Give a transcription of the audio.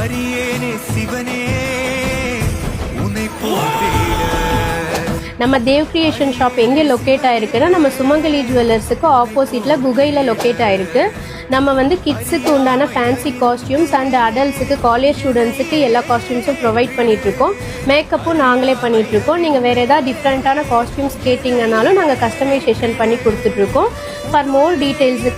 அரியேனே சிவனே உன்னை போற்றேன். நம்ம தேவ் கிரியேஷன் ஷாப் எங்கே லொக்கேட் ஆயிருக்குன்னா நம்ம சுமங்கலி ஜுவல்லர்ஸுக்கு ஆப்போசிட்டில் குகையில் லொக்கேட் ஆயிருக்கு. நம்ம வந்து கிட்ஸுக்கு உண்டான ஃபேன்சி காஸ்டியூம்ஸ் அண்ட் அடல்ட்ஸுக்கு காலேஜ் ஸ்டூடெண்ட்ஸுக்கு எல்லா காஸ்டியூம்ஸும் ப்ரொவைட் பண்ணிகிட்ருக்கோம். மேக்கப்பும் நாங்களே பண்ணிகிட்ருக்கோம். நீங்கள் வேறு ஏதாவது டிஃப்ரெண்ட்டான காஸ்டியூம்ஸ் கேட்டிங்கனாலும் நாங்கள் கஸ்டமைசேஷன் பண்ணி கொடுத்துட்ருக்கோம். For more டீட்டெயில்ஸுக்கு